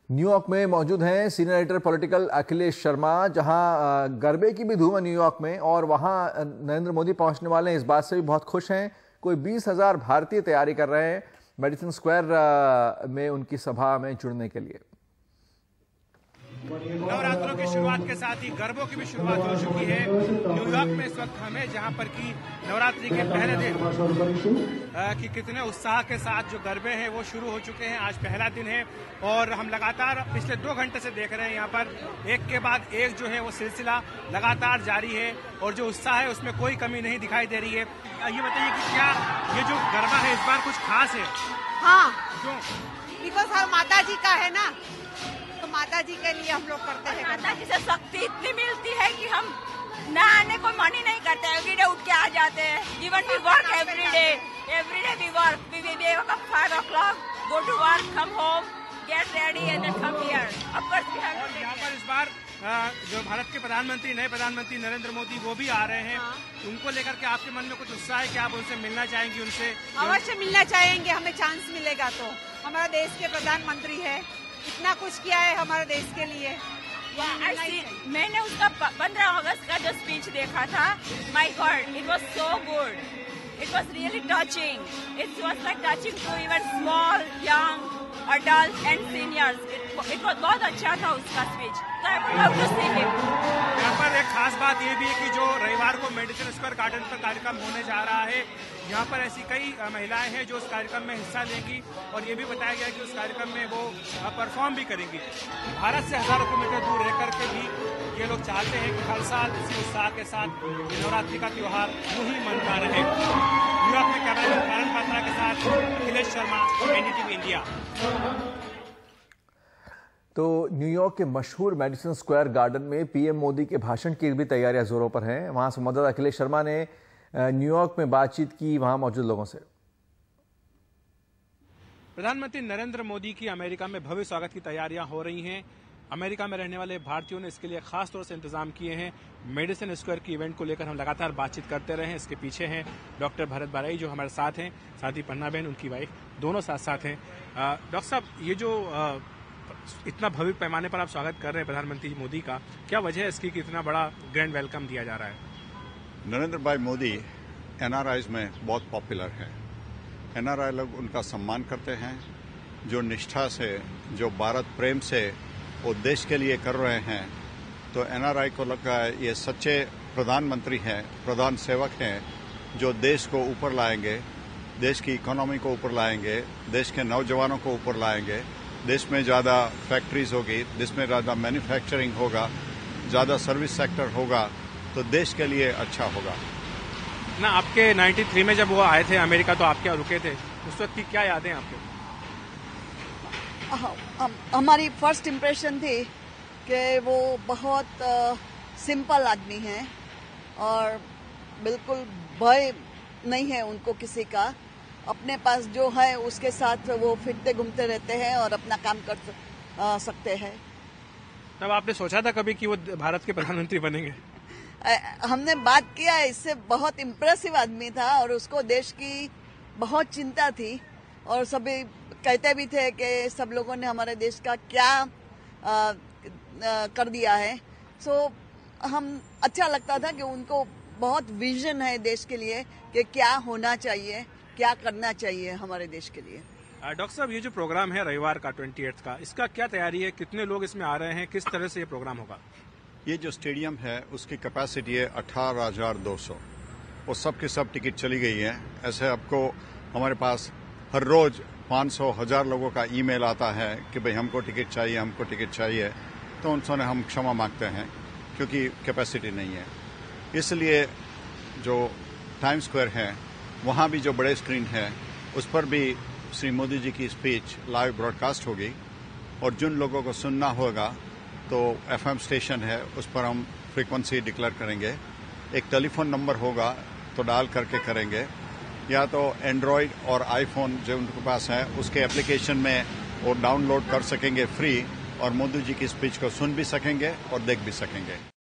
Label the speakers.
Speaker 1: New York में मौजूद हैं senior editor political Akhilesh Sharma, जहां गरबे की भी धूम है न्यूयॉर्क में और वहां नरेंद्र मोदी पहुंचने वाले हैं। इस बात से भी बहुत खुश हैं। कोई 20,000 भारतीय तैयारी कर रहे हैं मेडिसन स्क्वायर में उनकी सभा में जुड़ने के लिए।
Speaker 2: नवरात्रों की शुरुआत के साथ ही गरबों की भी शुरुआत हो चुकी है न्यूयॉर्क में। इस वक्त हमें जहां पर कि नवरात्रि के पहले दिन कि कितने उत्साह के साथ जो गरबे हैं वो शुरू हो चुके हैं। आज पहला दिन है और हम लगातार पिछले 2 घंटे से देख रहे हैं यहाँ पर एक के बाद एक जो है वो सिलसिला लगातार जारी है और जो उत्साह है उसमें कोई कमी नहीं दिखाई दे रही है। ये बताइए कि क्या ये जो गरबा है इस बार कुछ खास है?
Speaker 3: हाँ,
Speaker 2: क्यों?
Speaker 3: बिकॉज हर माता जी का है ना, तो माता जी के लिए हम लोग करते हैं।
Speaker 4: माता जी से शक्ति इतनी मिलती है कि हम न आने को मन ही नहीं करते। एवरीडे उठ के आ जाते हैं। Even we work every day we work. We wake up 5 o'clock, go to work, come home, get ready and then come here. Of course we have to.
Speaker 2: यहाँ पर इस बार जो भारत के प्रधानमंत्री नए प्रधानमंत्री नरेंद्र मोदी वो भी आ रहे हैं। उनको लेकर के आपके मन में कुछ उत्साह है कि आप उनसे मिलना चाहेंगी? उनसे
Speaker 3: अवश्य मिलना चाहेंगे, हमें चांस मिलेगा तो। हमारा देश के प्रधानमंत्री है, इतना कुछ किया है हमारे देश के लिए।
Speaker 4: मैंने उसका 15 अगस्त का जो स्पीच देखा था, my god, it was so good, it was really touching, it was like touching to even small, young, adults and seniors. It was बहुत अच्छा था उसका speech. So I would love to see him.
Speaker 2: यहाँ पर एक खास बात ये भी है कि जो रविवार को मेडिसन स्क्वायर गार्डन पर कार्यक्रम होने जा रहा है, यहाँ पर ऐसी कई महिलाएं हैं जो उस कार्यक्रम में हिस्सा लेंगी और ये भी बताया गया कि उस कार्यक्रम में वो परफॉर्म भी करेंगी। भारत से हजारों किलोमीटर दूर रह करके भी ये लोग चाहते हैं कि हर साल इसी उत्साह के साथ नवरात्रि का त्योहार यूं ही मनता रहे। न्यूयॉर्क में कैमरामैन कारण पात्रा के साथ अखिलेश शर्मा, एनडीटीवी इंडिया।
Speaker 1: तो न्यूयॉर्क के मशहूर मेडिसन स्क्वायर गार्डन में पीएम मोदी के भाषण की भी तैयारियां जोरों पर हैं। वहां संवाददाता अखिलेश शर्मा ने न्यूयॉर्क में बातचीत की वहां मौजूद लोगों से।
Speaker 2: प्रधानमंत्री नरेंद्र मोदी की अमेरिका में भव्य स्वागत की तैयारियां हो रही हैं। अमेरिका में रहने वाले भारतीयों ने इसके लिए खास तौर से इंतजाम किए हैं। मेडिसन स्क्वायर की इवेंट को लेकर हम लगातार बातचीत करते रहे हैं। इसके पीछे हैं डॉक्टर भरत बाराई जो हमारे साथ हैं, साथ ही पन्ना बहन उनकी वाइफ, दोनों साथ हैं। डॉक्टर साहब, ये जो इतना भव्य पैमाने पर आप स्वागत कर रहे हैं प्रधानमंत्री मोदी का, क्या वजह है इसकी कि इतना बड़ा ग्रैंड वेलकम दिया जा रहा है?
Speaker 5: नरेंद्र भाई मोदी एनआरआईज में बहुत पॉपुलर है। एनआरआई लोग उनका सम्मान करते हैं। जो निष्ठा से, जो भारत प्रेम से वो देश के लिए कर रहे हैं, तो एनआरआई को लगता है ये सच्चे प्रधानमंत्री हैं, प्रधान सेवक हैं, जो देश को ऊपर लाएंगे, देश की इकोनॉमी को ऊपर लाएंगे, देश के नौजवानों को ऊपर लाएंगे। देश में ज़्यादा फैक्ट्रीज होगी, देश में ज़्यादा मैन्युफैक्चरिंग होगा, ज़्यादा सर्विस सेक्टर होगा, तो देश के लिए अच्छा होगा
Speaker 2: ना। आपके 93 में जब वो आए थे अमेरिका, तो आप क्या रुके थे? उस वक्त की क्या यादें आपको?
Speaker 6: हमारी फर्स्ट इम्प्रेशन थी कि वो बहुत सिंपल आदमी हैं और बिल्कुल भय नहीं है उनको किसी का। अपने पास जो है उसके साथ वो फिरते घूमते रहते हैं और अपना काम कर सकते हैं।
Speaker 2: तब आपने सोचा था कभी कि वो भारत के प्रधानमंत्री बनेंगे?
Speaker 6: हमने बात किया, इससे बहुत इम्प्रेसिव आदमी था और उसको देश की बहुत चिंता थी और सभी कहते भी थे कि सब लोगों ने हमारे देश का क्या कर दिया है। सो हम अच्छा लगता था कि उनको बहुत विजन है देश के लिए कि क्या होना चाहिए, क्या करना चाहिए हमारे देश के लिए।
Speaker 2: डॉक्टर साहब, ये जो प्रोग्राम है रविवार का 28 का, इसका क्या तैयारी है? कितने लोग इसमें आ रहे हैं? किस तरह से ये प्रोग्राम होगा?
Speaker 5: ये जो स्टेडियम है उसकी कैपेसिटी है 18,200। वो सब की सब टिकट चली गई है। ऐसे आपको हमारे पास हर रोज 500,000 लोगों का ईमेल आता है कि भाई हमको टिकट चाहिए, हमको टिकट चाहिए। तो उनसे हम क्षमा मांगते हैं क्योंकि कैपेसिटी नहीं है। इसलिए जो टाइम स्क्वायर है वहाँ भी जो बड़े स्क्रीन है उस पर भी श्री मोदी जी की स्पीच लाइव ब्रॉडकास्ट होगी और जिन लोगों को सुनना होगा तो एफएम स्टेशन है उस पर हम फ्रीक्वेंसी डिक्लेयर करेंगे। एक टेलीफोन नंबर होगा तो डायल करके करेंगे, या तो एंड्रॉयड और आईफोन जो उनके पास है उसके एप्लीकेशन में वो डाउनलोड कर सकेंगे फ्री और मोदी जी की स्पीच को सुन भी सकेंगे और देख भी सकेंगे।